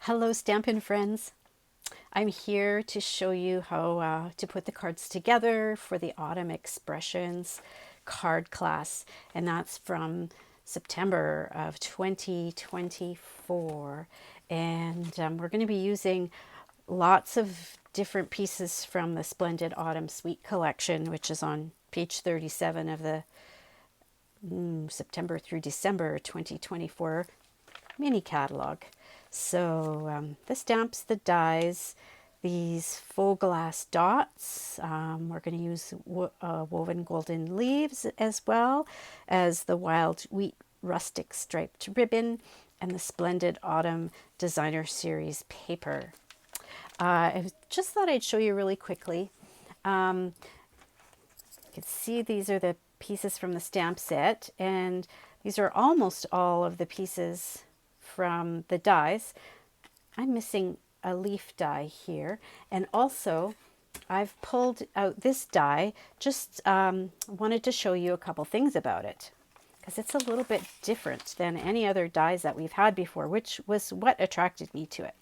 Hello, Stampin' friends. I'm here to show you how to put the cards together for the Autumn Expressions card class, and that's from September of 2024. And we're going to be using lots of different pieces from the Splendid Autumn Suite collection, which is on page 37 of the September through December 2024 mini catalog. So the stamps, the dies, these faux glass dots. We're going to use woven golden leaves as well as the wild wheat rustic striped ribbon and the Splendid Autumn Designer Series paper. I just thought I'd show you really quickly. You can see these are the pieces from the stamp set, and these are almost all of the pieces from the dies. I'm missing a leaf die here, and also I've pulled out this die. Just wanted to show you a couple things about it because it's a little bit different than any other dies that we've had before, which was what attracted me to it.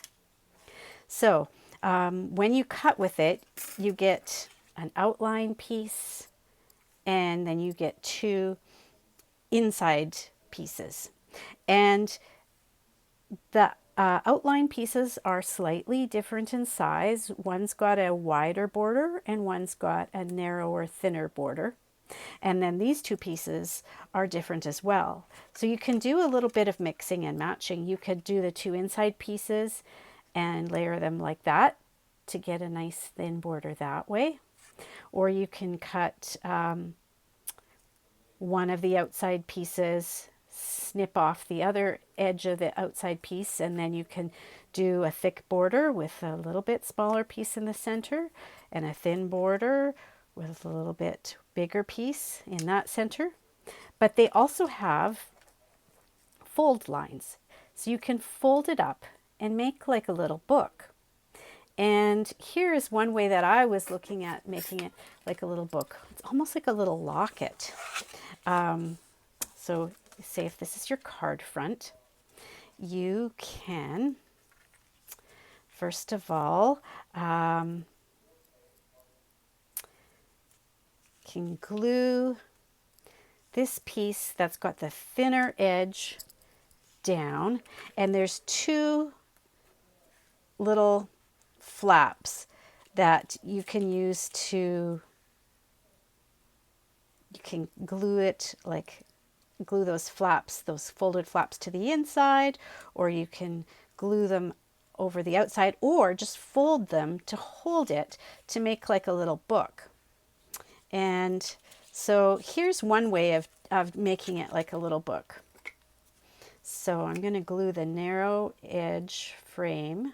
So when you cut with it, you get an outline piece, and then you get two inside pieces. And the outline pieces are slightly different in size. One's got a wider border and one's got a narrower, thinner border. And then these two pieces are different as well. So you can do a little bit of mixing and matching. You could do the two inside pieces and layer them like that to get a nice thin border that way. Or you can cut one of the outside pieces, snip off the other edge of the outside piece, and then you can do a thick border with a little bit smaller piece in the center and a thin border with a little bit bigger piece in that center. But they also have fold lines, so you can fold it up and make like a little book. And here is one way that I was looking at making it like a little book. It's almost like a little locket. So say if this is your card front, you can, first of all, can glue this piece that's got the thinner edge down, and there's two little flaps that you can use to, you can glue it, like glue those flaps, those folded flaps to the inside, or you can glue them over the outside, or just fold them to hold it to make like a little book. And so here's one way of making it like a little book. So I'm going to glue the narrow edge frame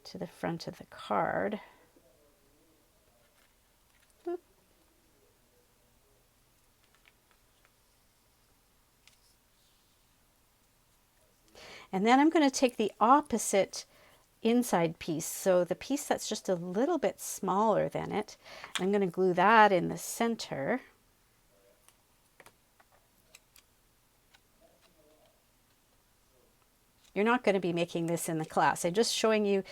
to the front of the card. Boop. And then I'm going to take the opposite inside piece, so the piece that's just a little bit smaller than it, I'm going to glue that in the center. You're not going to be making this in the class. I'm just showing you,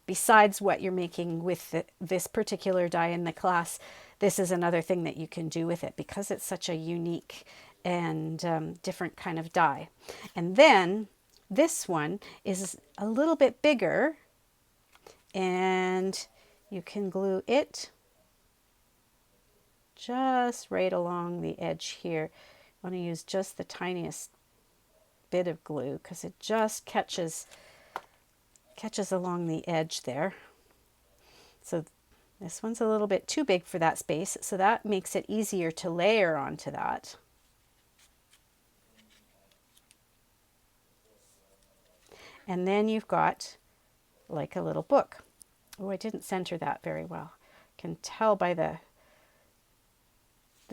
besides what you're making with this particular die in the class, this is another thing that you can do with it because it's such a unique and different kind of die. And then this one is a little bit bigger, and you can glue it just right along the edge here. I want to use just the tiniest bit of glue because it just catches along the edge there. So this one's a little bit too big for that space, so that makes it easier to layer onto that. And then you've got like a little book. Oh, I didn't center that very well. Can tell by the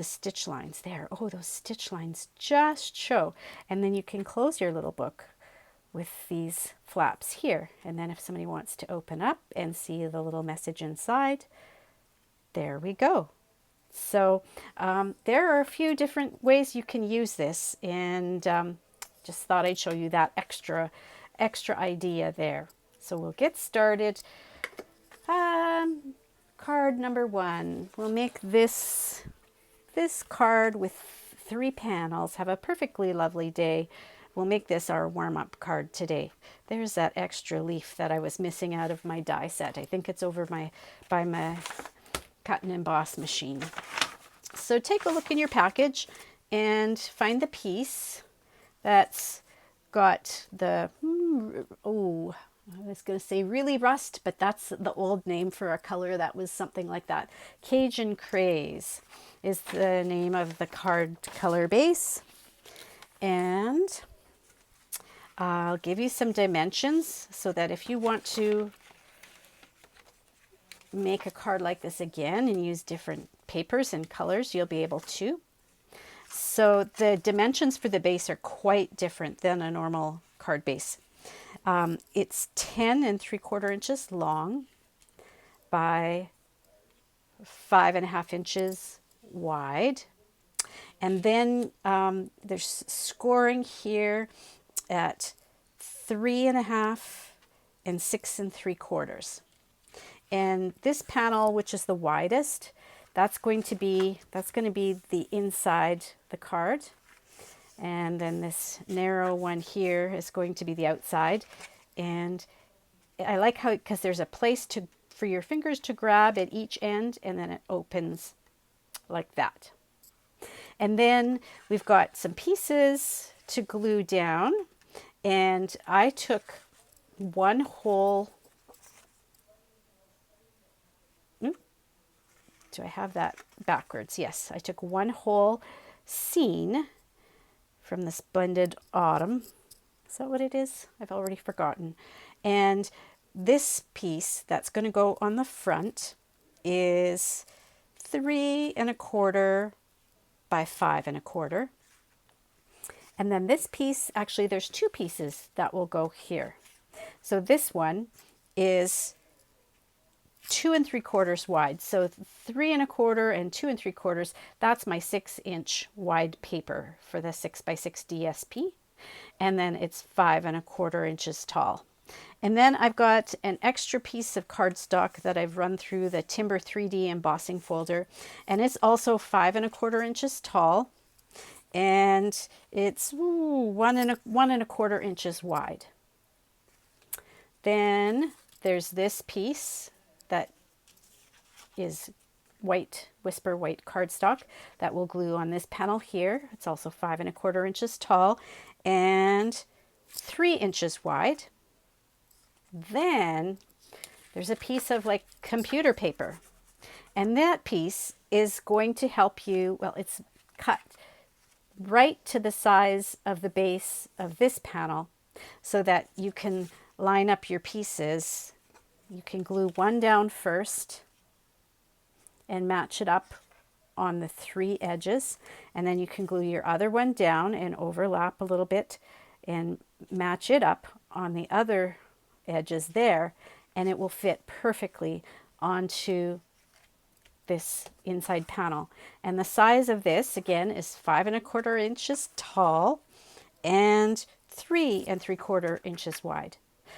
stitch lines there. Oh, those stitch lines just show. And then you can close your little book with these flaps here. And then if somebody wants to open up and see the little message inside, there we go. So there are a few different ways you can use this, and just thought I'd show you that extra idea there. So we'll get started. Card number 1. We'll make this card with 3 panels. Have a perfectly lovely day. We'll make this our warm-up card today. There's that extra leaf that I was missing out of my die set. I think it's over by my cut and emboss machine. So take a look in your package and find the piece that's got the, I was going to say really rust, but that's the old name for a color that was something like that. Cajun Craze is the name of the card color base. And I'll give you some dimensions so that if you want to make a card like this again and use different papers and colors, you'll be able to. So the dimensions for the base are quite different than a normal card base. It's 10 3/4 inches long by 5.5 inches wide. And then there's scoring here at 3.5 and 6 3/4. And this panel, which is the widest, that's going to be the inside the card. And then this narrow one here is going to be the outside. And I like how, because there's a place for your fingers to grab at each end, and then it opens like that. And then we've got some pieces to glue down, and I took one whole, do I have that backwards? Yes, I took one whole scene from the Splendid Autumn. Is that what it is? I've already forgotten. And this piece that's going to go on the front is 3 1/4 by 5 1/4. And then this piece, actually there's 2 pieces that will go here. So this one is 2 3/4 wide. So 3 1/4 and 2 3/4, that's my 6-inch wide paper for the 6x6 DSP. And then it's 5 1/4 inches tall. And then I've got an extra piece of cardstock that I've run through the Timber 3D embossing folder. And it's also 5 1/4 inches tall. And it's 1 1/4 inches wide. Then there's this piece that is white, Whisper white cardstock that will glue on this panel here. It's also 5 1/4 inches tall and 3 inches wide. Then there's a piece of like computer paper, and that piece is going to help you, well, it's cut right to the size of the base of this panel so that you can line up your pieces. You can glue one down first and match it up on the 3 edges, and then you can glue your other one down and overlap a little bit and match it up on the other edges there, and it will fit perfectly onto this inside panel. And the size of this again is 5 1/4 inches tall and 3 3/4 inches wide.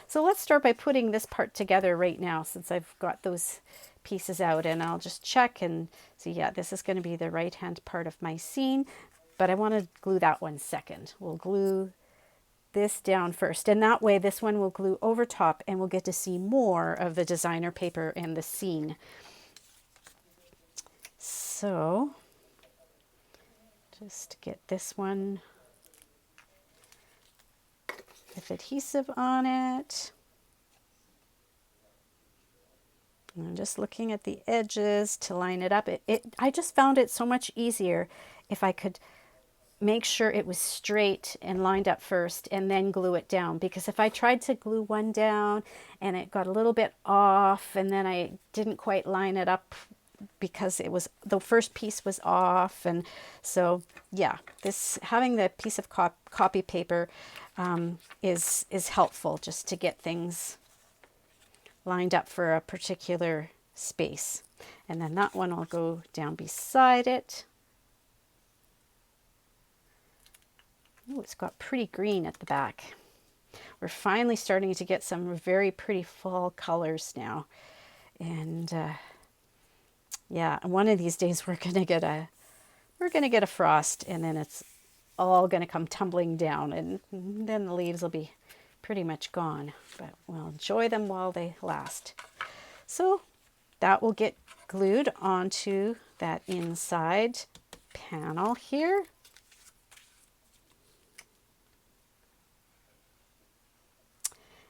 So let's start by putting this part together right now, since I've got those pieces out, and I'll just check and see, yeah, this is going to be the right hand part of my scene, but I want to glue that one second. We'll glue this down first, and that way this one will glue over top and we'll get to see more of the designer paper and the scene. So just get this one with adhesive on it. And I'm just looking at the edges to line it up. I just found it so much easier if I could make sure it was straight and lined up first and then glue it down, because if I tried to glue one down and it got a little bit off and then I didn't quite line it up because it was, the first piece was off. And so yeah, this, having the piece of copy paper is helpful just to get things lined up for a particular space. And then that one will go down beside it. Oh, it's got pretty green at the back. We're finally starting to get some very pretty fall colors now. And yeah, one of these days we're gonna get a frost, and then it's all gonna come tumbling down, and then the leaves will be pretty much gone. But we'll enjoy them while they last. So that will get glued onto that inside panel here.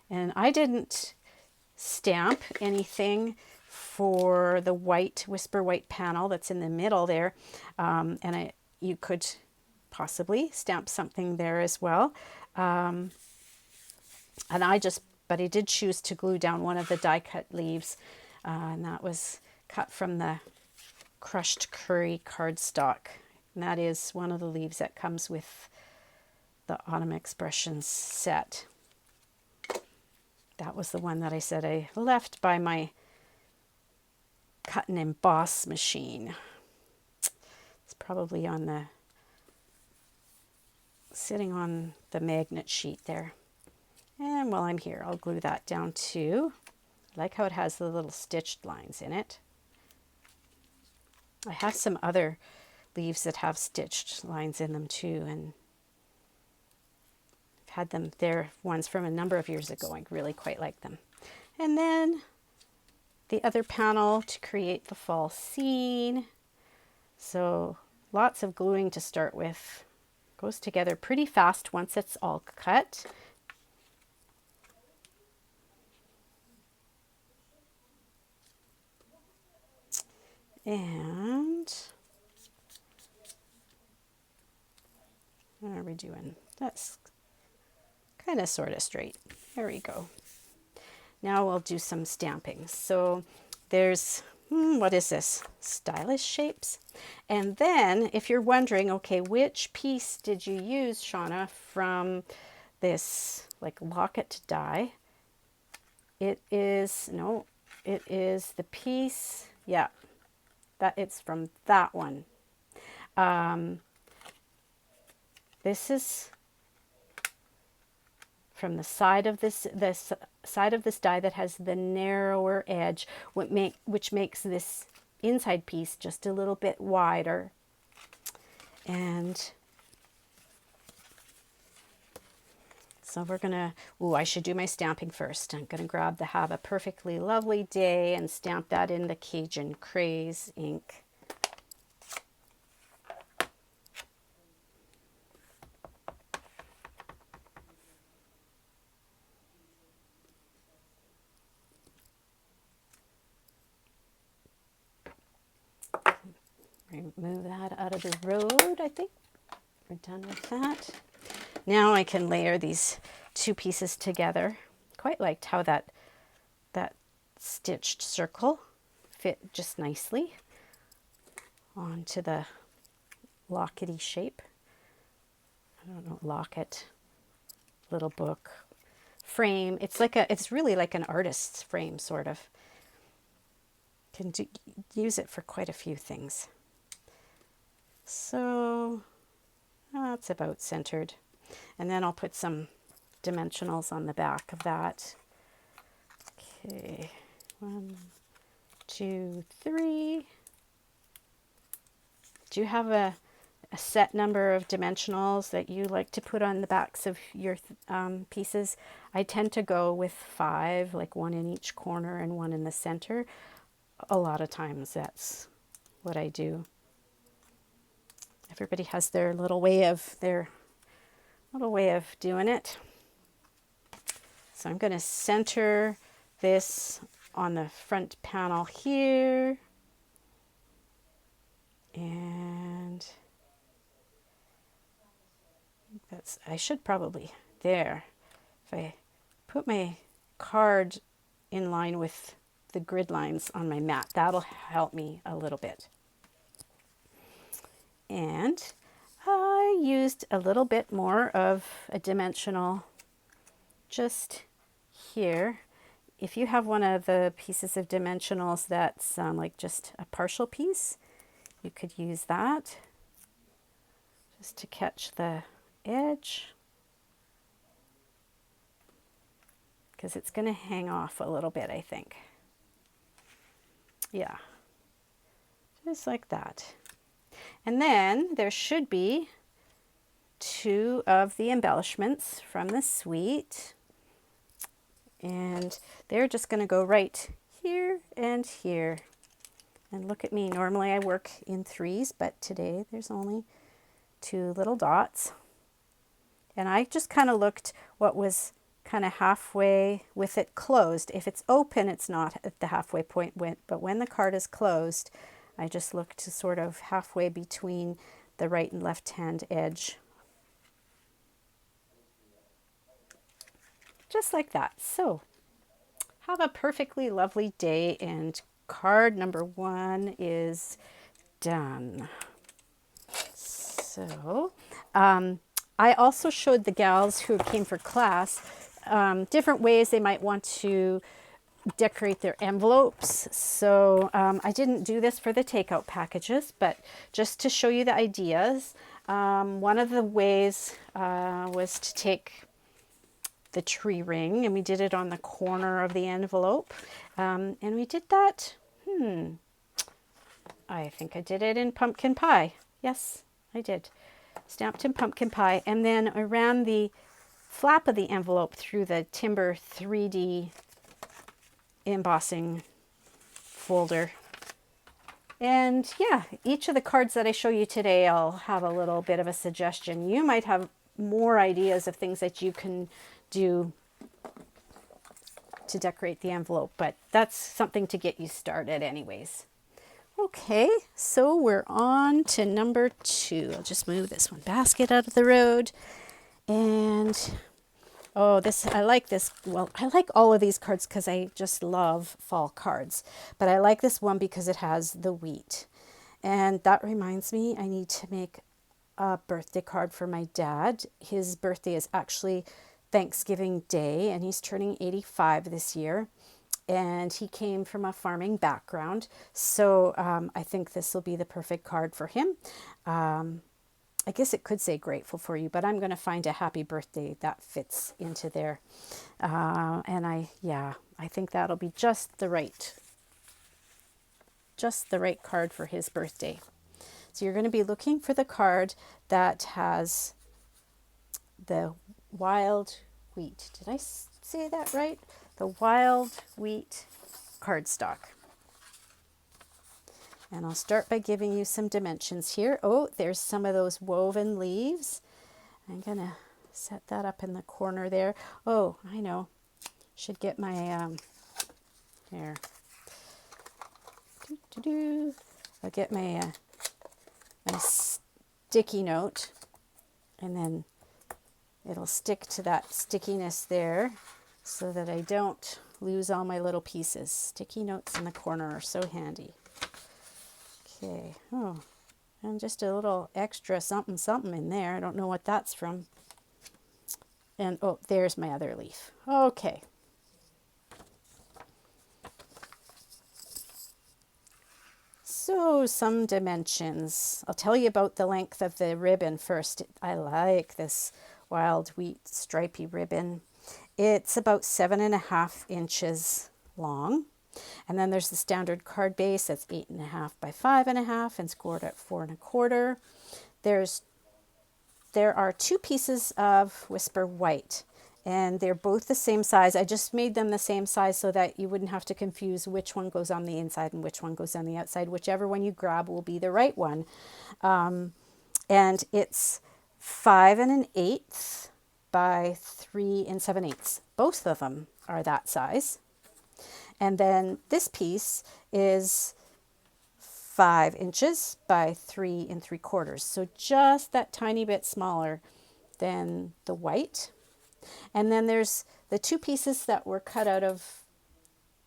And I didn't stamp anything for the white Whisper White panel that's in the middle there. You could possibly stamp something there as well. But I did choose to glue down one of the die cut leaves, and that was cut from the crushed curry cardstock. And that is one of the leaves that comes with the Autumn Expressions set. That was the one that I said I left by my cut and emboss machine. It's probably sitting on the magnet sheet there. And while I'm here, I'll glue that down too. I like how it has the little stitched lines in it. I have some other leaves that have stitched lines in them too, and I've had them there, ones from a number of years ago. I really quite like them. And then the other panel to create the fall scene. So lots of gluing to start with. Goes together pretty fast once it's all cut. And what are we doing? That's kind of sort of straight. There we go. Now we'll do some stamping. So there's, what is this? Stylish Shapes. And then if you're wondering, okay, which piece did you use, Shauna, from this like locket die? It is the piece, yeah, that it's from that one. This is from the side of this side of this die that has the narrower edge, which makes this inside piece just a little bit wider. And so we're gonna, I should do my stamping first. I'm gonna grab the Have a Perfectly Lovely Day and stamp that in the Cajun Craze ink. Move that out of the road, I think. We're done with that. Now I can layer these two pieces together. Quite liked how that stitched circle fit just nicely onto the lockety shape. I don't know, locket, little book, frame. It's really like an artist's frame, sort of. Can use it for quite a few things. So that's about centered. And then I'll put some dimensionals on the back of that. Okay, 1, 2, 3. Do you have a set number of dimensionals that you like to put on the backs of your pieces? I tend to go with 5, like 1 in each corner and 1 in the center. A lot of times that's what I do. Everybody has their little way of doing it. So I'm going to center this on the front panel here. And I should probably, there. If I put my card in line with the grid lines on my mat, that'll help me a little bit. And I used a little bit more of a dimensional just here. If you have one of the pieces of dimensionals that's like just a partial piece, you could use that just to catch the edge because it's going to hang off a little bit, I think. Yeah, just like that. And then there should be 2 of the embellishments from the suite. And they're just going to go right here and here. And look at me, normally I work in 3s, but today there's only 2 little dots. And I just kind of looked what was kind of halfway with it closed. If it's open, it's not at the halfway point, but when the card is closed, I just looked to sort of halfway between the right and left hand edge. Just like that. So have a perfectly lovely day, and card number 1 is done. So I also showed the gals who came for class different ways they might want to decorate their envelopes. So I didn't do this for the takeout packages, but just to show you the ideas. One of the ways was to take the tree ring, and we did it on the corner of the envelope. And we did that, I think I did it in pumpkin pie. Yes, I did. Stamped in pumpkin pie. And then I ran the flap of the envelope through the Timber 3D embossing folder. And yeah, each of the cards that I show you today, I'll have a little bit of a suggestion. You might have more ideas of things that you can do to decorate the envelope, but that's something to get you started anyways. Okay, so we're on to number 2. I'll just move this one basket out of the road. And oh, I like this. Well, I like all of these cards because I just love fall cards. But I like this one because it has the wheat. And that reminds me, I need to make a birthday card for my dad. His birthday is actually Thanksgiving Day, and he's turning 85 this year. And he came from a farming background. So I think this will be the perfect card for him. I guess it could say grateful for you, but I'm going to find a happy birthday that fits into there. And I think that'll be just the right card for his birthday. So you're going to be looking for the card that has the wild wheat. Did I say that right? The wild wheat cardstock. And I'll start by giving you some dimensions here. Oh, there's some of those woven leaves. I'm going to set that up in the corner there. Oh, I know. Should get my, here. I'll get my, my sticky note, and then it'll stick to that stickiness there so that I don't lose all my little pieces. Sticky notes in the corner are so handy. Okay, oh, and just a little extra something in there. I don't know what that's from. And oh, there's my other leaf. Okay. So some dimensions. I'll tell you about the length of the ribbon first. I like this wild wheat stripy ribbon. It's about 7.5 inches long. And then there's the standard card base that's 8.5 by 5.5 and scored at 4.25. There are 2 pieces of Whisper White, and they're both the same size. I just made them the same size so that you wouldn't have to confuse which one goes on the inside and which one goes on the outside. Whichever one you grab will be the right one. And it's 5 1/8 by 3 7/8. Both of them are that size. And then this piece is 5 inches by 3 3/4. So just that tiny bit smaller than the white. And then there's the 2 pieces that were cut out of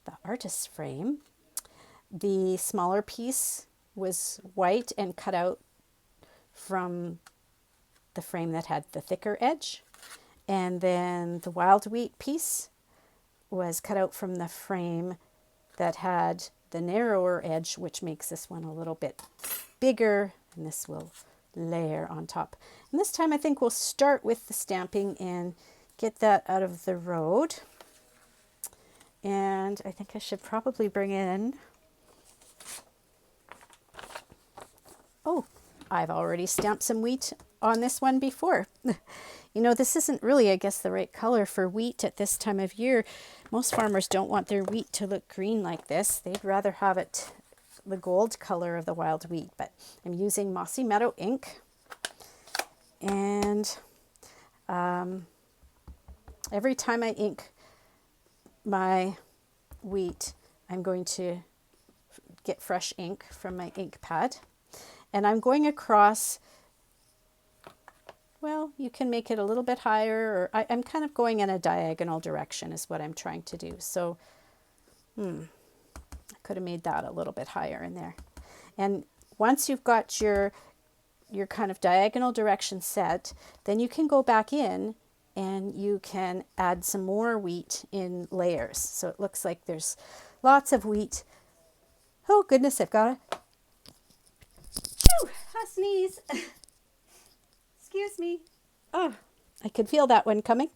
the artist's frame. The smaller piece was white and cut out from the frame that had the thicker edge. And then the wild wheat piece was cut out from the frame that had the narrower edge, which makes this one a little bit bigger, and this will layer on top. And this time I think we'll start with the stamping and get that out of the road. And I think I should probably bring in, oh, I've already stamped some wheat on this one before. You know, this isn't really, I guess, the right color for wheat at this time of year. Most farmers don't want their wheat to look green like this. They'd rather have it the gold color of the wild wheat, but I'm using Mossy Meadow ink. And every time I ink my wheat, I'm going to get fresh ink from my ink pad. And I'm going across, well, you can make it a little bit higher, or I'm kind of going in a diagonal direction is what I'm trying to do. So, I could have made that a little bit higher in there. And once you've got your kind of diagonal direction set, then you can go back in and you can add some more wheat in layers. So it looks like there's lots of wheat. Oh goodness, I've got a sneeze. Excuse me. Oh, I could feel that one coming.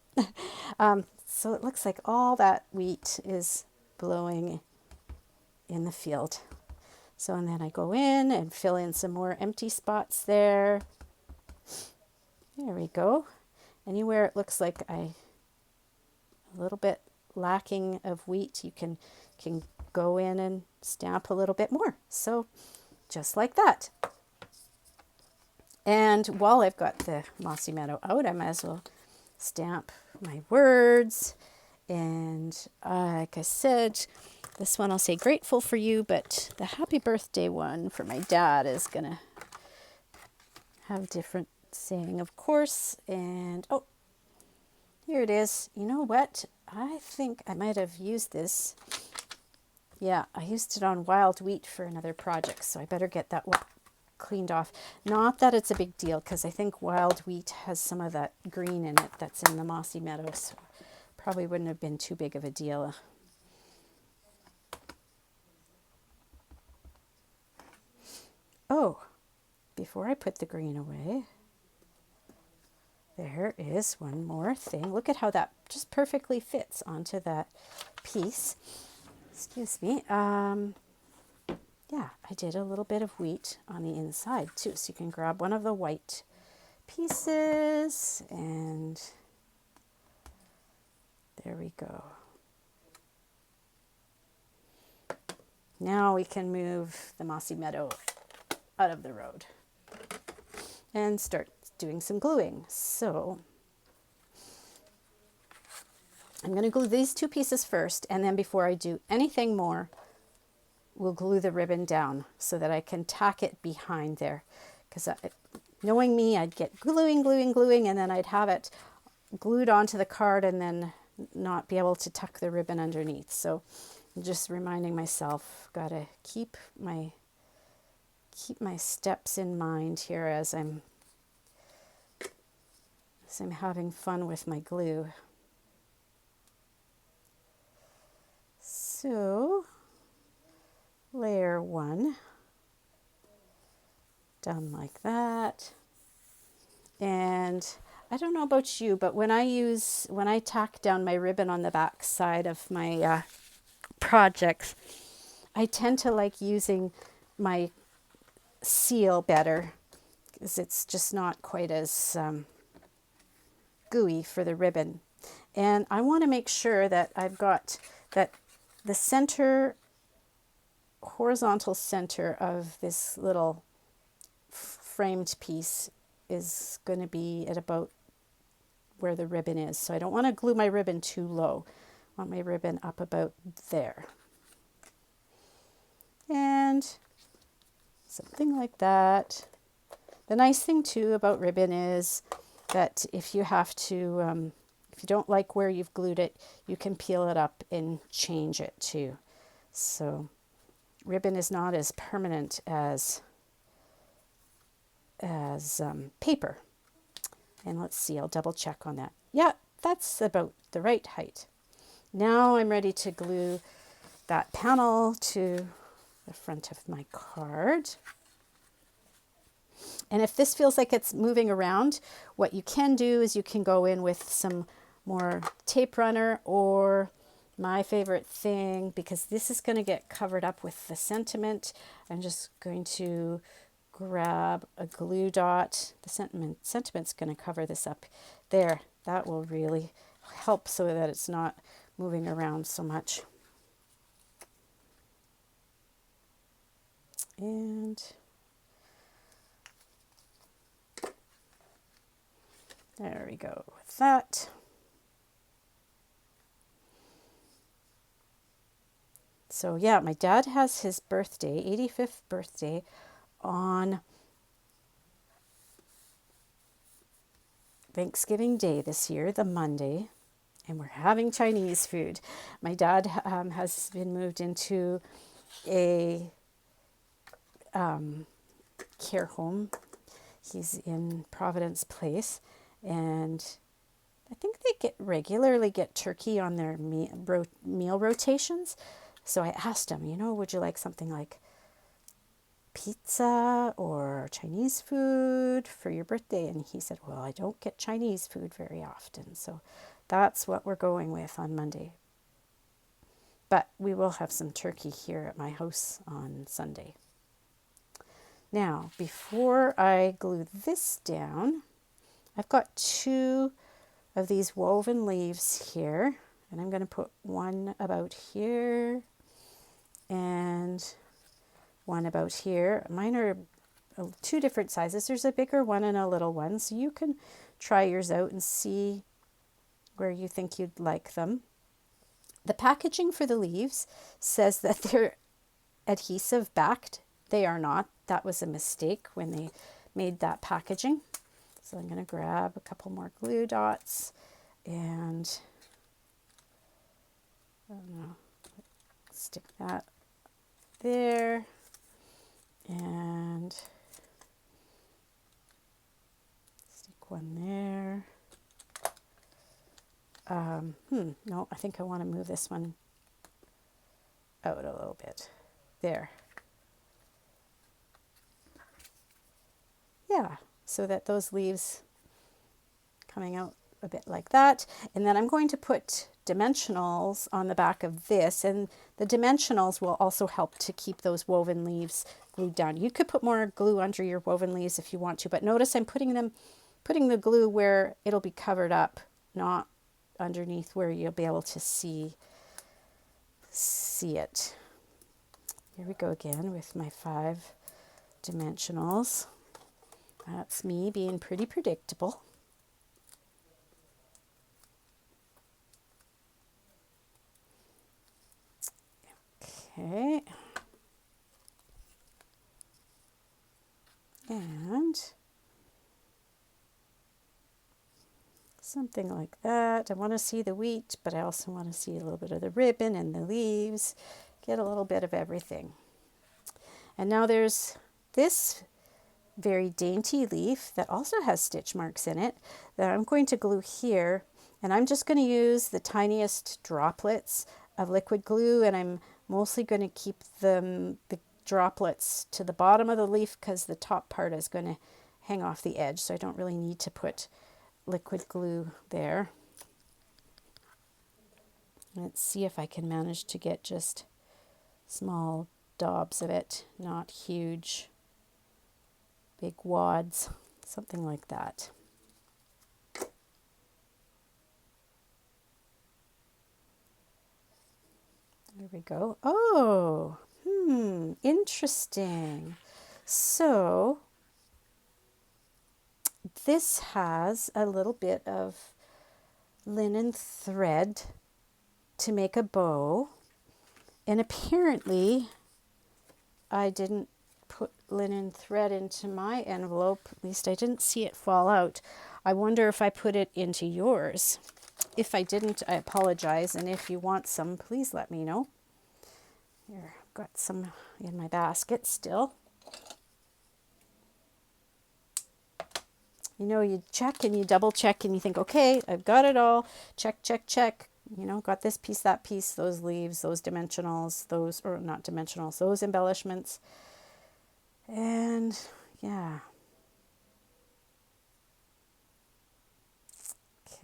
So it looks like all that wheat is blowing in the field. So, and then I go in and fill in some more empty spots there. There we go. Anywhere it looks like a little bit lacking of wheat, you can go in and stamp a little bit more. So just like that. And while I've got the Mossy Meadow out, I might as well stamp my words. And like I said, this one I'll say grateful for you, but the happy birthday one for my dad is going to have different saying, of course. And oh, here it is. You know what? I think I might have used this. Yeah, I used it on wild wheat for another project, so I better get that one cleaned off. Not that it's a big deal, because I think wild wheat has some of that green in it that's in the Mossy Meadow, so probably wouldn't have been too big of a deal. Oh, before I put the green away, there is one more thing. Look at how that just perfectly fits onto that piece. Excuse me. Yeah, I did a little bit of wheat on the inside too. So you can grab one of the white pieces and there we go. Now we can move the Mossy Meadow out of the road and start doing some gluing. So I'm going to glue these two pieces first, and then before I do anything more, we'll glue the ribbon down so that I can tack it behind there. Because knowing me, I'd get gluing, and then I'd have it glued onto the card and then not be able to tuck the ribbon underneath. So I'm just reminding myself, gotta keep my steps in mind here as I'm having fun with my glue. So layer one, done like that. And I don't know about you, but when I tack down my ribbon on the back side of my projects, I tend to like using my seal better because it's just not quite as gooey for the ribbon. And I want to make sure that I've got that the center, horizontal center of this little framed piece is going to be at about where the ribbon is. So I don't want to glue my ribbon too low. I want my ribbon up about there. And something like that. The nice thing too about ribbon is that if you have to, if you don't like where you've glued it, you can peel it up and change it too. So ribbon is not as permanent as paper. And let's see, I'll double check on that. Yeah, that's about the right height. Now I'm ready to glue that panel to the front of my card. And if this feels like it's moving around, what you can do is you can go in with some more tape runner, or my favorite thing, because this is going to get covered up with the sentiment, I'm just going to grab a glue dot. The sentiment's going to cover this up there. That will really help so that it's not moving around so much. And there we go with that. So yeah, my dad has his birthday, 85th birthday, on Thanksgiving Day this year, the Monday, and we're having Chinese food. My dad has been moved into a care home. He's in Providence Place, and I think they regularly get turkey on their meal rotations. So I asked him, would you like something like pizza or Chinese food for your birthday? And he said, well, I don't get Chinese food very often. So that's what we're going with on Monday. But we will have some turkey here at my house on Sunday. Now, before I glue this down, I've got 2 of these woven leaves here, and I'm going to put one about here and one about here. Mine are 2 different sizes. There's a bigger one and a little one, so you can try yours out and see where you think you'd like them. The packaging for the leaves says that they're adhesive backed. They are not. That was a mistake when they made that packaging. So I'm going to grab a couple more glue dots and stick that there, and stick one there. No, I think I want to move this one out a little bit. There. Yeah, so that those leaves coming out a bit like that. And then I'm going to put dimensionals on the back of this, and the dimensionals will also help to keep those woven leaves glued down. You could put more glue under your woven leaves if you want to, but notice I'm putting the glue where it'll be covered up, not underneath where you'll be able to see it. Here we go again with my 5 dimensionals. That's me being pretty predictable. Okay. And something like that. I want to see the wheat, but I also want to see a little bit of the ribbon and the leaves. Get a little bit of everything. And now there's this very dainty leaf that also has stitch marks in it that I'm going to glue here, and I'm just going to use the tiniest droplets of liquid glue, and I'm mostly going to keep the droplets to the bottom of the leaf because the top part is going to hang off the edge, so I don't really need to put liquid glue there. Let's see if I can manage to get just small daubs of it, not huge big wads, something like that. There we go. Oh, interesting. So this has a little bit of linen thread to make a bow, and apparently I didn't put linen thread into my envelope. At least I didn't see it fall out. I wonder if I put it into yours. If I didn't, I apologize, and if you want some, please let me know. Here, I've got some in my basket still. You check and you double check and you think, okay, I've got it all. Check, check, check. Got this piece, that piece, those leaves, those dimensionals, those, or not dimensionals, those embellishments. And yeah,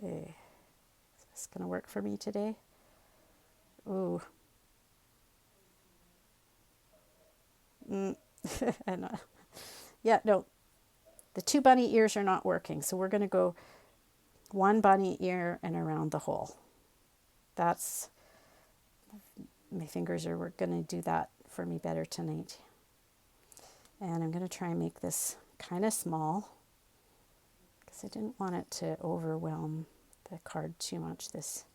Okay, is this going to work for me today? Ooh. And, yeah, no, the 2 bunny ears are not working. So we're going to go 1 bunny ear and around the hole. That's, my fingers are going to do that for me better tonight. And I'm going to try and make this kind of small because I didn't want it to overwhelm the card too much, this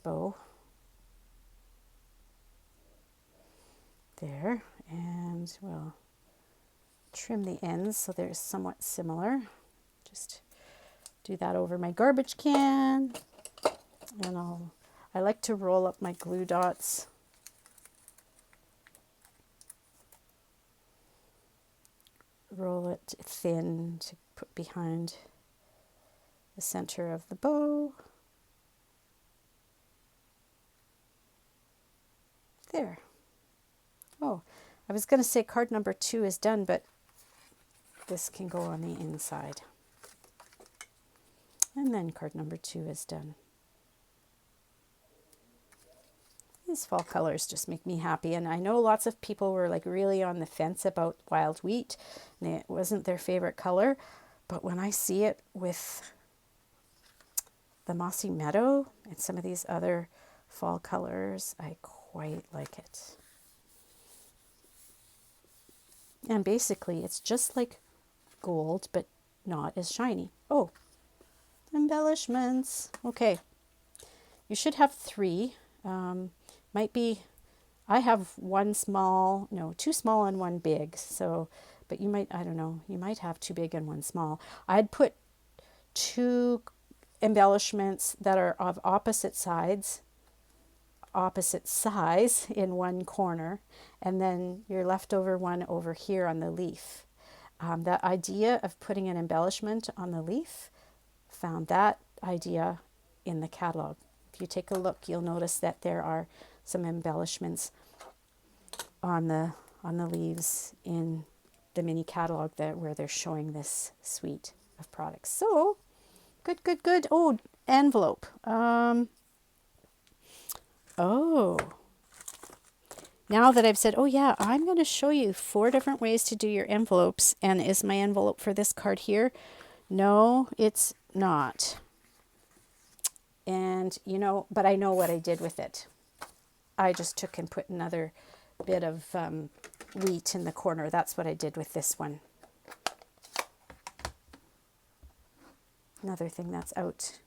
bow. There, and we'll trim the ends so they're somewhat similar. Just do that over my garbage can, and I like to roll up my glue dots. Roll it thin to put behind the center of the bow. There. Oh, I was going to say card number 2 is done, but this can go on the inside. And then card number 2 is done. These fall colors just make me happy. And I know lots of people were like really on the fence about wild wheat, and it wasn't their favorite color. But when I see it with the mossy meadow and some of these other fall colors, I quite like it. And basically, it's just like gold, but not as shiny. Oh, embellishments. Okay, you should have 3. Might be, I have 1 small, no, 2 small and 1 big. So, but you might, I don't know, you might have 2 big and 1 small. I'd put 2 embellishments that are of opposite sides, opposite size in one corner, and then your leftover one over here on the leaf. That idea of putting an embellishment on the leaf, found that idea in the catalog. If you take a look, you'll notice that there are some embellishments on the leaves in the mini catalog where they're showing this suite of products. So good, good, good. Oh, envelope. Oh, now that I've said, oh yeah, I'm going to show you 4 different ways to do your envelopes. And is my envelope for this card here? No, it's not. And you know, but I know what I did with it. I just took and put another bit of wheat in the corner. That's what I did with this one. Another thing that's out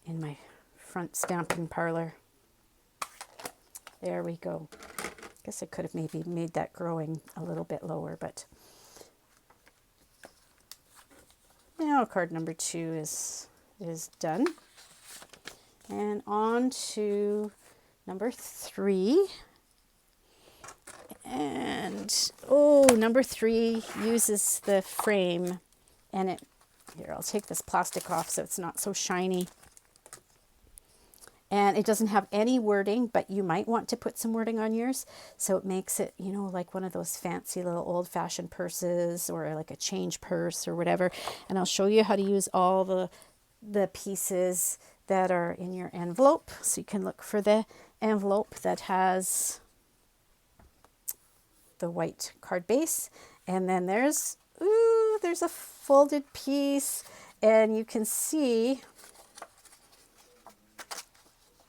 in my front stamping parlor. There we go. Guess I could have maybe made that growing a little bit lower, but now card number 2 is done. And on to number 3. And oh, number 3 uses the frame, and here, I'll take this plastic off so it's not so shiny. And it doesn't have any wording, but you might want to put some wording on yours. So it makes it, you know, like one of those fancy little old-fashioned purses, or like a change purse or whatever. And I'll show you how to use all the pieces that are in your envelope. So you can look for the envelope that has the white card base. And then there's a folded piece, and you can see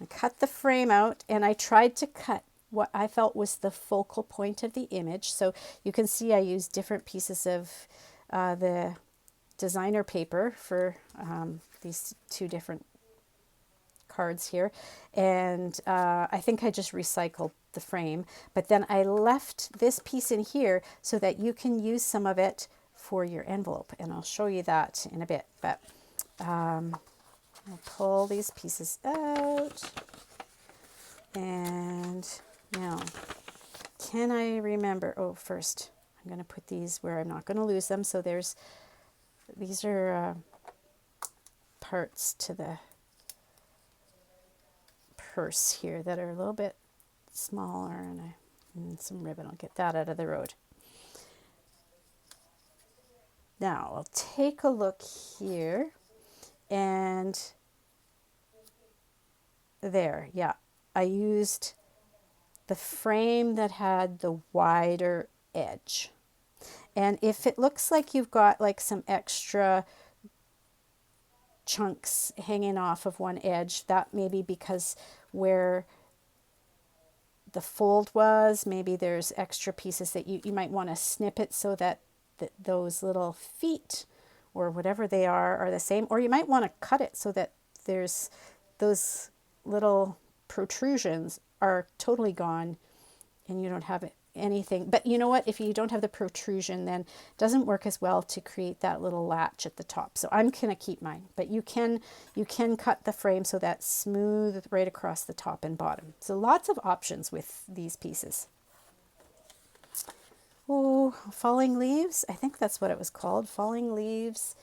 I cut the frame out, and I tried to cut what I felt was the focal point of the image. So you can see I used different pieces of the designer paper for these 2 different cards here. And I think I just recycled the frame, but then I left this piece in here so that you can use some of it for your envelope. And I'll show you that in a bit. But I'll pull these pieces out. And now, can I remember? Oh, first, I'm going to put these where I'm not going to lose them. So these are parts to the purse here that are a little bit smaller, and some ribbon. I'll get that out of the road. Now, I'll take a look here. And there, yeah. I used the frame that had the wider edge. And if it looks like you've got like some extra chunks hanging off of one edge, that may be because where the fold was, maybe there's extra pieces that you might want to snip it so that those little feet or whatever they are the same. Or you might want to cut it so that there's those little protrusions are totally gone and you don't have anything. But you know what? If you don't have the protrusion, then it doesn't work as well to create that little latch at the top. So I'm going to keep mine. But you can cut the frame so that's smooth right across the top and bottom. So lots of options with these pieces. Oh, Falling Leaves. I think that's what it was called. Falling Leaves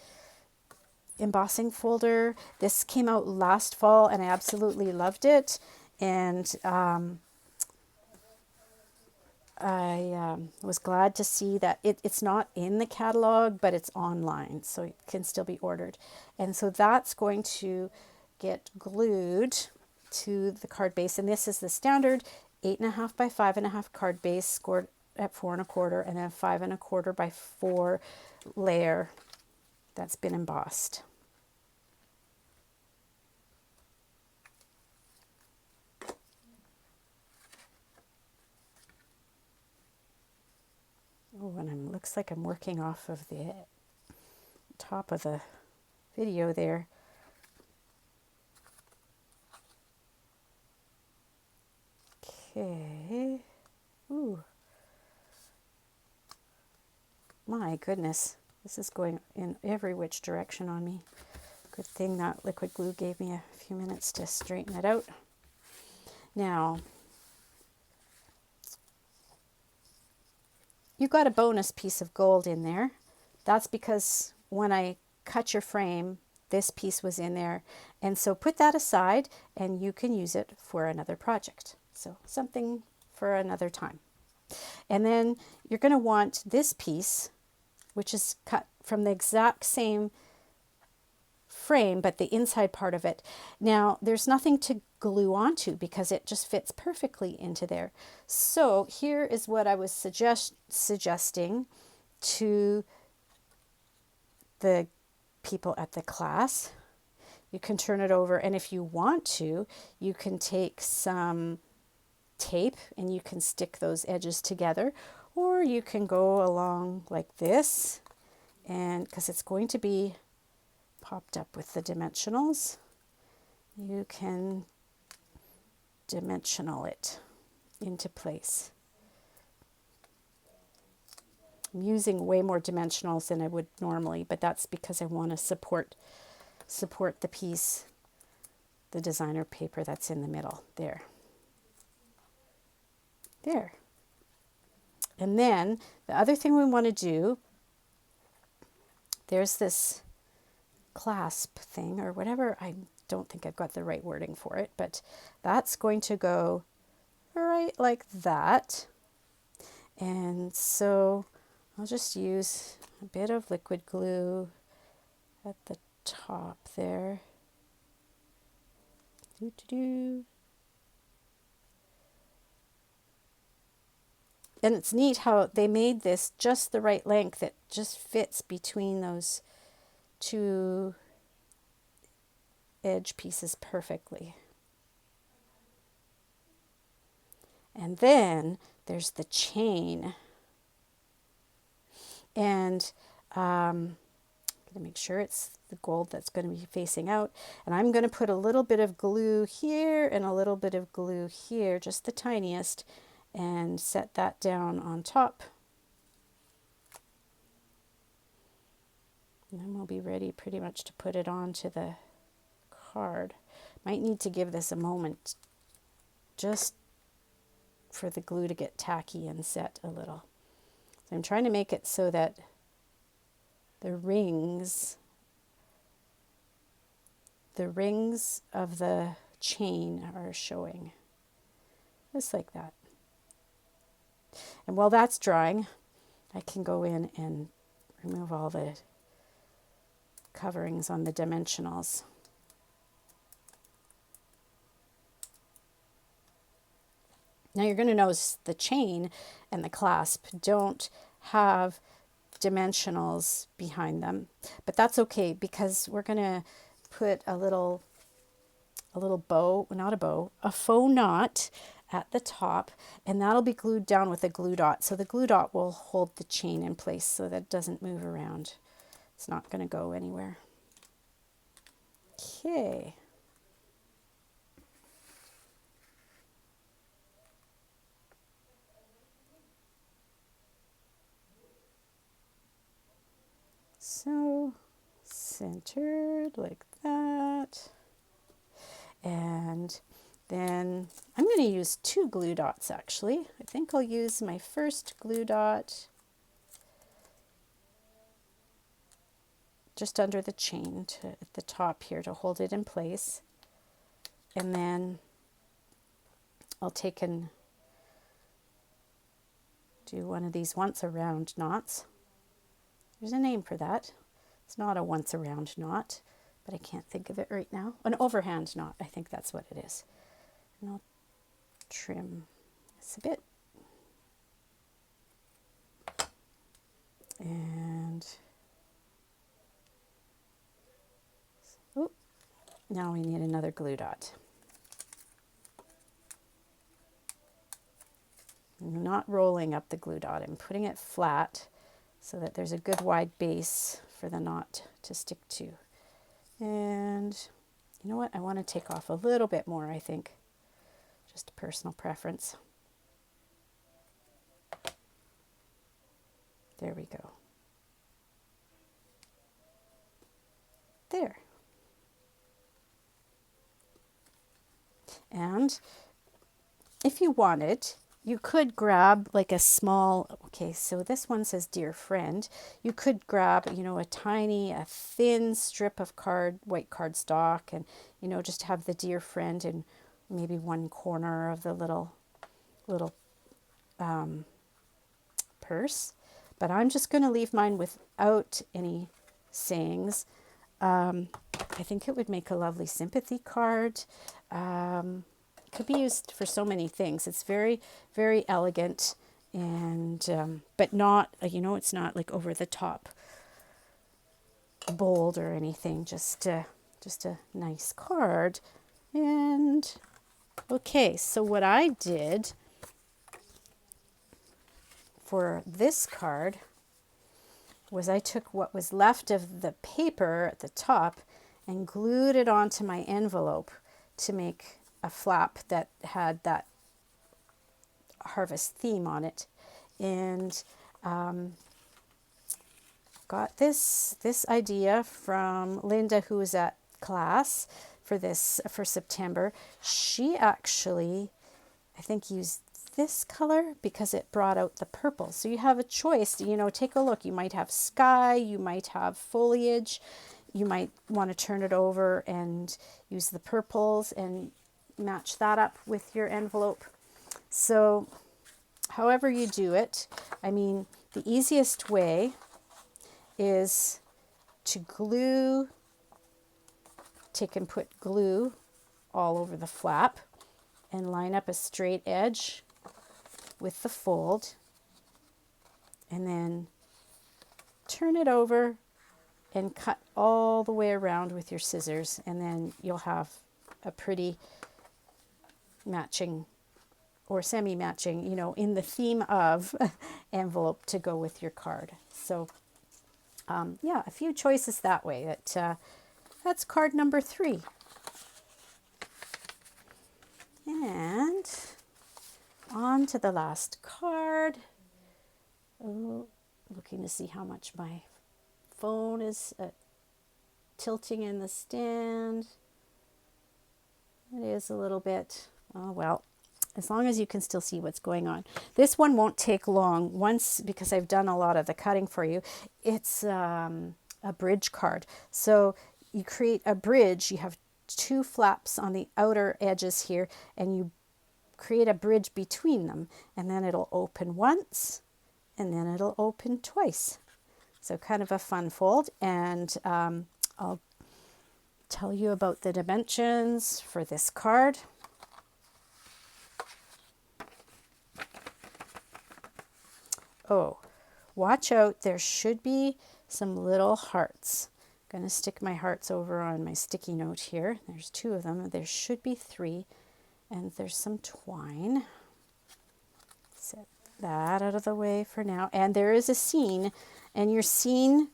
embossing folder. This came out last fall and I absolutely loved it. And I was glad to see that it's not in the catalog, but it's online, so it can still be ordered. And so that's going to get glued to the card base. And this is the standard 8.5 by 5.5 card base scored at 4.25, and then 5.25 by 4 layer that's been embossed. Oh, and it looks like I'm working off of the top of the video there. Okay. Ooh. My goodness. This is going in every which direction on me. Good thing that liquid glue gave me a few minutes to straighten it out. Now, you got a bonus piece of gold in there. That's because when I cut your frame, this piece was in there. And so put that aside and you can use it for another project. So something for another time. And then you're going to want this piece, which is cut from the exact same frame, but the inside part of it. Now, there's nothing to glue onto because it just fits perfectly into there. So here is what I was suggesting to the people at the class. You can turn it over, and if you want to, you can take some tape and you can stick those edges together, or you can go along like this, and because it's going to be popped up with the dimensionals, you can dimensional it into place. I'm using way more dimensionals than I would normally, but that's because I want to support the piece, the designer paper that's in the middle there. There. And then the other thing we want to do, there's this clasp thing or whatever. I don't think I've got the right wording for it, but that's going to go right like that. And so I'll just use a bit of liquid glue at the top there. And it's neat how they made this just the right length. It just fits between those two edge pieces perfectly. And then there's the chain. And I'm going to make sure it's the gold that's going to be facing out. And I'm going to put a little bit of glue here and a little bit of glue here, just the tiniest, and set that down on top. And then we'll be ready pretty much to put it onto the card. Might need to give this a moment just for the glue to get tacky and set a little. So I'm trying to make it so that the rings of the chain are showing, just like that. And while that's drying, I can go in and remove all the coverings on the dimensionals. Now you're going to notice the chain and the clasp don't have dimensionals behind them, but that's okay because we're going to put a little bow, not a bow, a faux knot at the top, and that'll be glued down with a glue dot. So the glue dot will hold the chain in place so that it doesn't move around. It's not going to go anywhere. Okay. So centered like that. And then I'm going to use 2 glue dots actually. I think I'll use my first glue dot just under the chain at the top here to hold it in place. And then I'll take and do one of these once around knots. There's a name for that. It's not a once around knot, but I can't think of it right now. An overhand knot, I think that's what it is. And I'll trim this a bit. And oh, now we need another glue dot. I'm not rolling up the glue dot, I'm putting it flat so that there's a good wide base for the knot to stick to. And you know what? I want to take off a little bit more, I think. Just a personal preference. There we go. There. And if you wanted, you could grab like a small, okay, so this one says dear friend. You could grab, you know, a thin strip of white cardstock, and, you know, just have the dear friend in maybe one corner of the little purse. But I'm just going to leave mine without any sayings. I think it would make a lovely sympathy card. Could be used for so many things. It's very, very elegant, and but not, you know, it's not like over the top bold or anything. Just a nice card. And okay, so what I did for this card was I took what was left of the paper at the top and glued it onto my envelope to make a flap that had that harvest theme on it. And got this idea from Linda, who was at class for September. She actually, I think, used this color because it brought out the purple. So you have a choice, you know, take a look. You might have sky, you might have foliage, you might want to turn it over and use the purples and match that up with your envelope. So however you do it, I mean, the easiest way is to take and put glue all over the flap and line up a straight edge with the fold, and then turn it over and cut all the way around with your scissors, and then you'll have a pretty matching or semi-matching, you know, in the theme of envelope to go with your card. So yeah, a few choices that way. That's card number 3. And on to the last card. Oh, looking to see how much my phone is tilting in the stand. It is a little bit, oh well, as long as you can still see what's going on. This one won't take long once, because I've done a lot of the cutting for you. It's a bridge card. So you create a bridge, you have 2 flaps on the outer edges here, and you create a bridge between them, and then it'll open once and then it'll open twice. So kind of a fun fold, and I'll tell you about the dimensions for this card. Oh, watch out, there should be some little hearts. I'm going to stick my hearts over on my sticky note here. There's 2 of them. There should be 3. And there's some twine. Set that out of the way for now. And there is a scene, and your scene,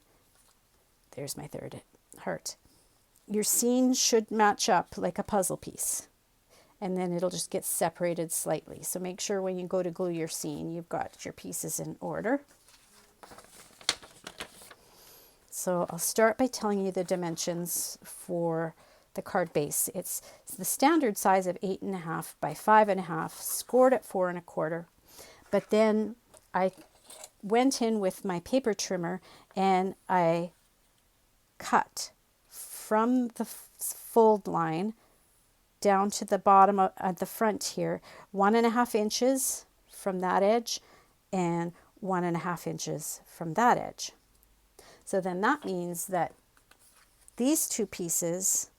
there's my 3rd heart. Your scene should match up like a puzzle piece. And then it'll just get separated slightly. So make sure when you go to glue your scene, you've got your pieces in order. So I'll start by telling you the dimensions for the card base. It's the standard size of 8.5 by 5.5, scored at 4 1/4. But then I went in with my paper trimmer and I cut from the fold line down to the bottom at the front here, 1.5 inches from that edge and 1.5 inches from that edge. So then that means that these 2 pieces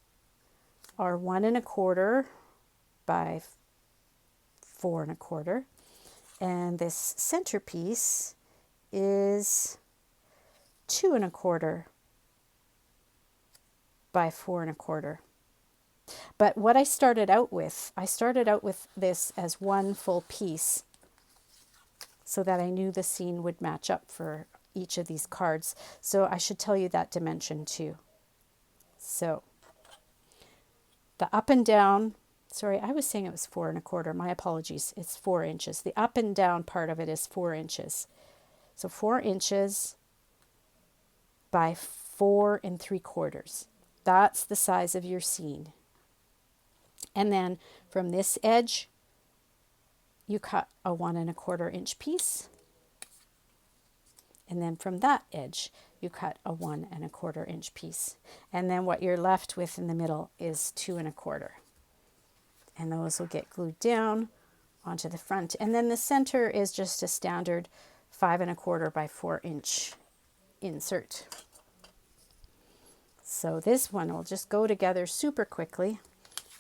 are 1 1/4 by 4 1/4, and this centerpiece is 2 1/4 by 4 1/4. But what I started out with this as one full piece so that I knew the scene would match up for each of these cards. So I should tell you that dimension too. So the up and down, sorry, I was saying it was 4 1/4. My apologies. It's 4 inches. The up and down part of it is 4 inches. So 4 inches by 4 3/4. That's the size of your scene. And then from this edge, you cut a 1 1/4 inch piece. And then from that edge, you cut a 1 1/4 inch piece. And then what you're left with in the middle is 2 1/4. And those will get glued down onto the front. And then the center is just a standard 5 1/4 by 4 inch insert. So this one will just go together super quickly.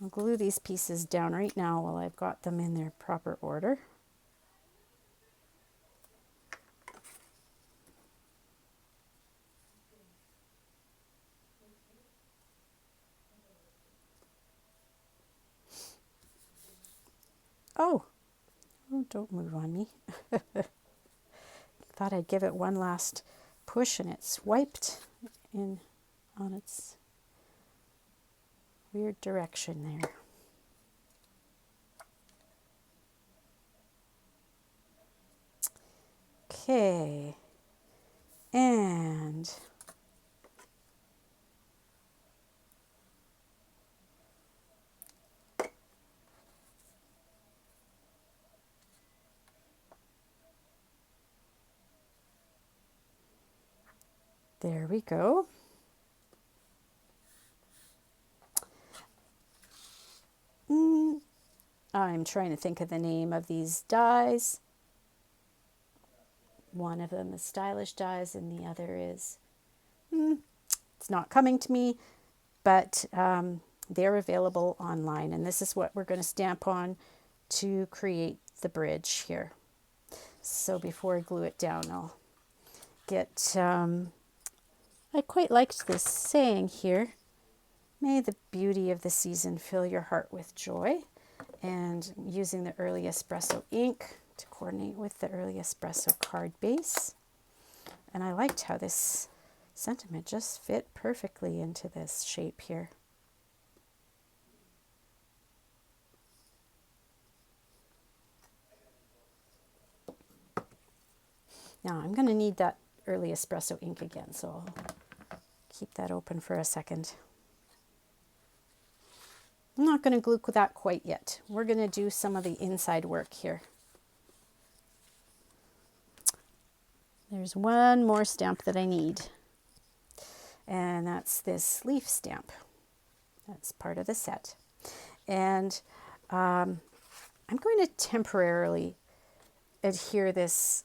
I'll glue these pieces down right now while I've got them in their proper order. Oh, don't move on me. Thought I'd give it one last push and it swiped in on its weird direction there. Okay, and there we go. I'm trying to think of the name of these dies. One of them is Stylish Dies and the other is, it's not coming to me, but they're available online. And this is what we're going to stamp on to create the bridge here. So before I glue it down, I'll get, I quite liked this saying here, may the beauty of the season fill your heart with joy. And using the Early Espresso ink to coordinate with the Early Espresso card base. And I liked how this sentiment just fit perfectly into this shape here. Now I'm going to need that Early Espresso ink again, so I'll keep that open for a second. I'm not going to glue that quite yet. We're going to do some of the inside work here. There's one more stamp that I need, and that's this leaf stamp. That's part of the set. And I'm going to temporarily adhere this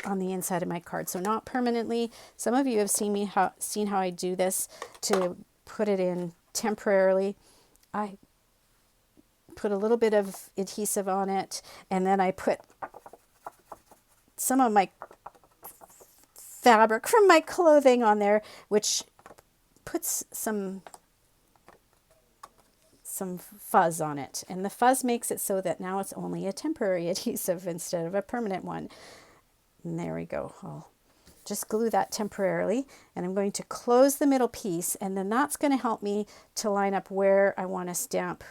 on the inside of my card, so not permanently. Some of you have seen how I do this to put it in temporarily. I put a little bit of adhesive on it, and then I put some of my fabric from my clothing on there, which puts some fuzz on it. And the fuzz makes it so that now it's only a temporary adhesive instead of a permanent one. And there we go. I'll just glue that temporarily. And I'm going to close the middle piece, and then that's going to help me to line up where I want to stamp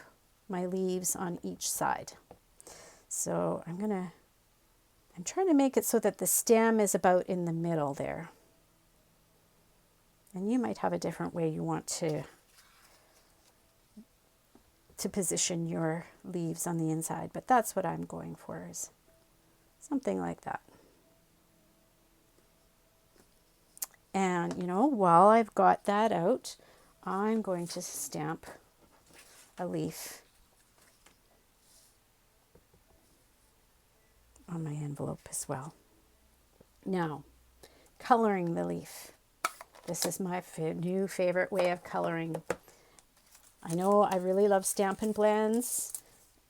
my leaves on each side. So I'm trying to make it so that the stem is about in the middle there. And you might have a different way you want to position your leaves on the inside, but that's what I'm going for, is something like that. And you know, while I've got that out, I'm going to stamp a leaf on my envelope as well. Now, coloring the leaf. This is my new favorite way of coloring. I know I really love Stampin' Blends,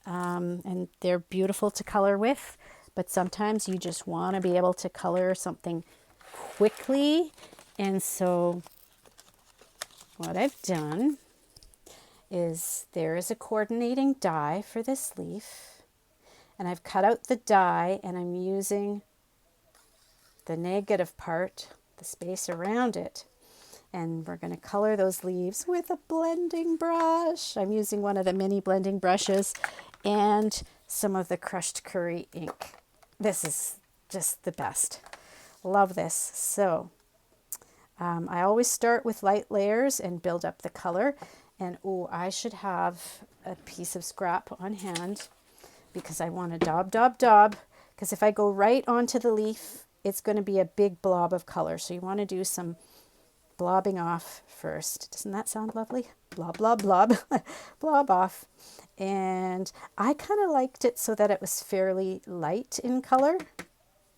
and they're beautiful to color with, but sometimes you just want to be able to color something quickly. And so what I've done is there is a coordinating die for this leaf, and I've cut out the die, and I'm using the negative part, the space around it, and we're going to color those leaves with a blending brush. I'm using one of the mini blending brushes and some of the crushed curry ink. This is just the best. Love this. So I always start with light layers and build up the color. And oh, I should have a piece of scrap on hand, because I want to daub, because if I go right onto the leaf, it's going to be a big blob of color. So you want to do some blobbing off first. Doesn't that sound lovely? Blob, blob, blob, blob off. And I kind of liked it so that it was fairly light in color.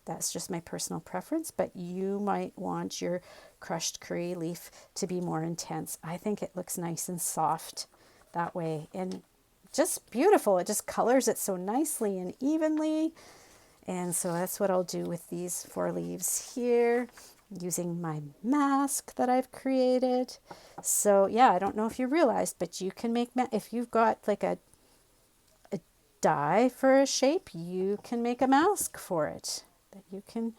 That's just my personal preference, but you might want your crushed curry leaf to be more intense. I think it looks nice and soft that way, and just beautiful. It just colors it so nicely and evenly. And so that's what I'll do with these 4 leaves here, using my mask that I've created. So yeah, I don't know if you realized, but you can make, if you've got like a die for a shape, you can make a mask for it that you can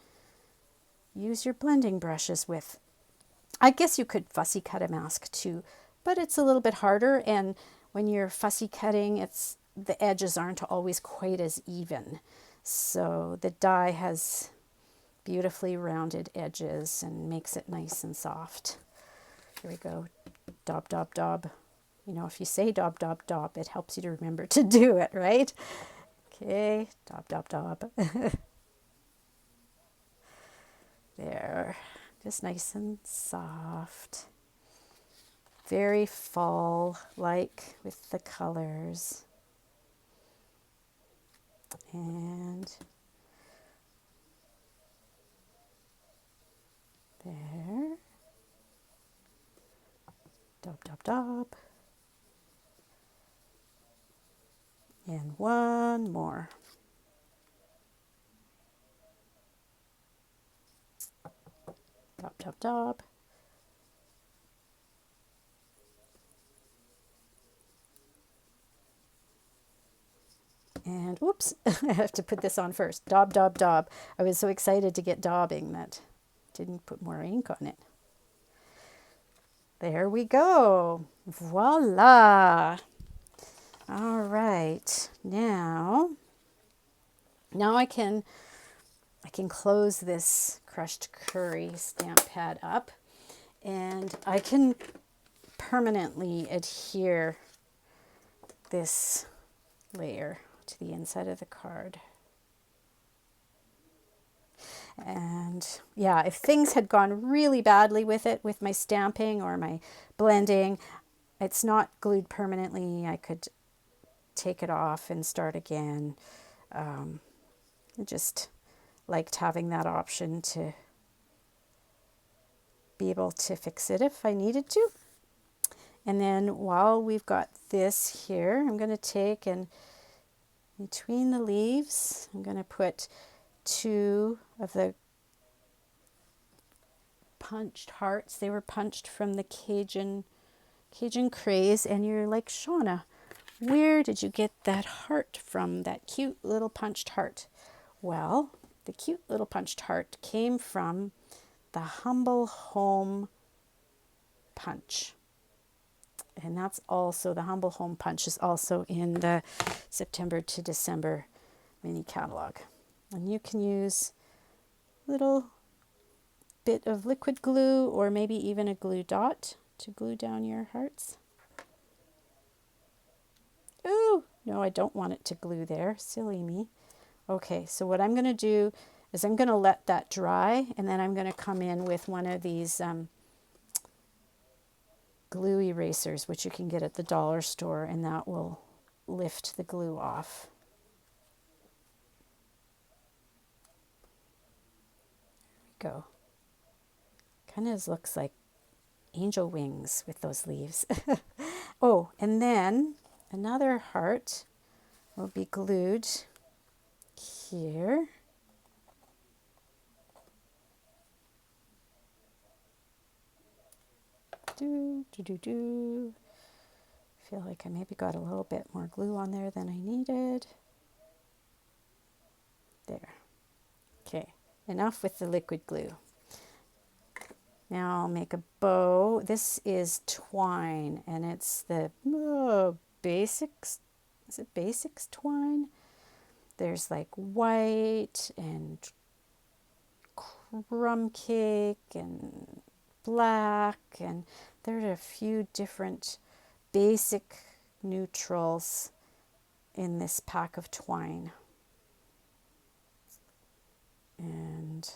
use your blending brushes with. I guess you could fussy cut a mask too, but it's a little bit harder, and when you're fussy cutting, the edges aren't always quite as even. So the die has beautifully rounded edges and makes it nice and soft. Here we go. Daub, daub, daub. You know, if you say daub, daub, daub, it helps you to remember to do it, right? Okay, daub, daub, daub. There, just nice and soft. Very fall-like with the colors. And there. Daub, daub, daub. And one more. Daub, daub, daub. And whoops, I have to put this on first. Daub, daub, daub. I was so excited to get daubing that didn't put more ink on it. There we go. Voila. All right. Now I can close this crushed curry stamp pad up, and I can permanently adhere this layer to the inside of the card. And yeah, if things had gone really badly with it, with my stamping or my blending, it's not glued permanently. I could take it off and start again. I just liked having that option to be able to fix it if I needed to. And then while we've got this here, I'm going to take and between the leaves, I'm going to put two of the punched hearts. They were punched from the Cajun Craze, and you're like, Shauna, where did you get that heart from, that cute little punched heart? Well, the cute little punched heart came from the Humble Home Punch. And that's also, the Humble Home Punch is also in the September to December mini catalog. And you can use a little bit of liquid glue or maybe even a glue dot to glue down your hearts. Ooh, no, I don't want it to glue there. Silly me. Okay, so what I'm going to do is I'm going to let that dry, and then I'm going to come in with one of these glue erasers, which you can get at the dollar store, and that will lift the glue off. There we go. Kind of looks like angel wings with those leaves. Oh, and then another heart will be glued here. Feel like I maybe got a little bit more glue on there than I needed. There. Okay, enough with the liquid glue. Now I'll make a bow. This is twine, and it's the basics. Is it basics twine? There's like white and crumb cake and black, and there are a few different basic neutrals in this pack of twine. And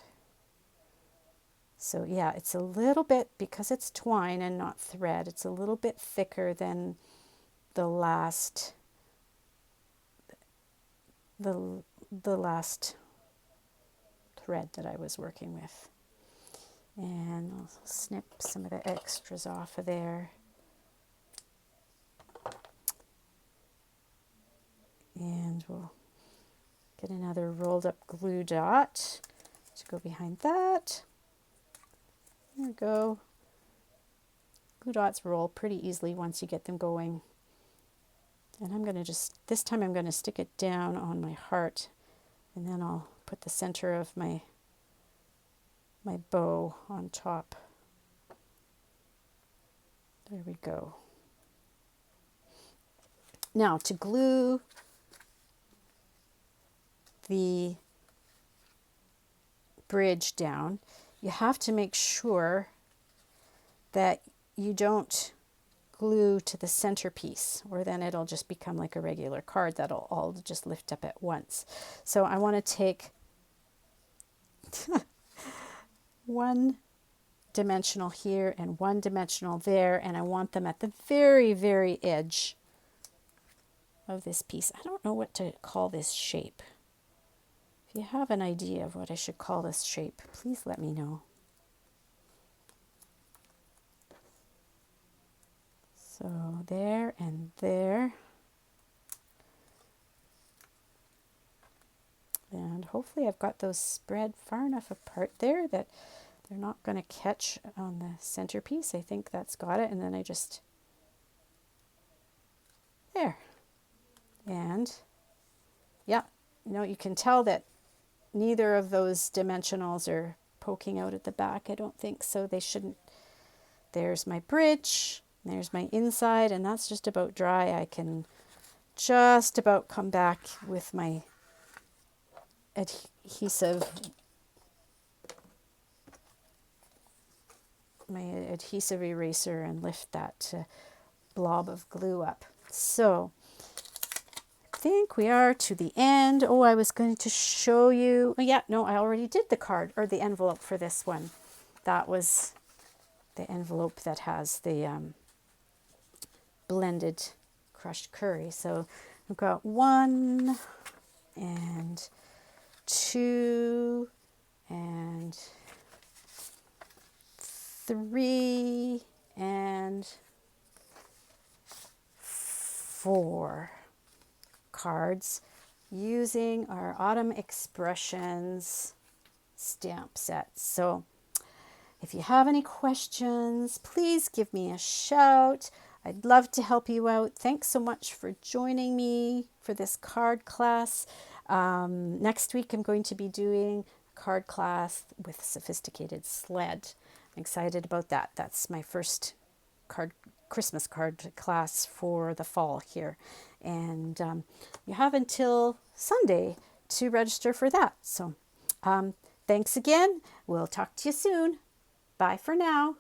so yeah, it's a little bit, because it's twine and not thread, it's a little bit thicker than the last thread that I was working with. And I'll snip some of the extras off of there. And we'll get another rolled up glue dot to go behind that. There we go. Glue dots roll pretty easily once you get them going. And I'm going to this time I'm going to stick it down on my heart, and then I'll put the center of my bow on top. There we go. Now to glue the bridge down, you have to make sure that you don't glue to the centerpiece, or then it'll just become like a regular card that'll all just lift up at once. So I want to take one dimensional here and one dimensional there, and I want them at the very, very edge of this piece. I don't know what to call this shape. If you have an idea of what I should call this shape, please let me know. So there and there. And hopefully I've got those spread far enough apart there that they're not going to catch on the centerpiece. I think that's got it. And then I just, there. And yeah, you can tell that neither of those dimensionals are poking out at the back. I don't think so. They shouldn't. There's my bridge. There's my inside, and that's just about dry. I can just about come back with my adhesive eraser and lift that blob of glue up. So I think we are to the end. Oh, I was going to show you. Oh, yeah, no, I already did the card or the envelope for this one. That was the envelope that has the blended crushed curry. So I've got 1 and 2 and 3 and 4 cards using our Autumn Expressions stamp set. So if you have any questions, please give me a shout. I'd love to help you out. Thanks so much for joining me for this card class. Next week, I'm going to be doing a card class with Sophisticated Sled. I'm excited about that. That's my first Christmas card class for the fall here. And you have until Sunday to register for that. So thanks again. We'll talk to you soon. Bye for now.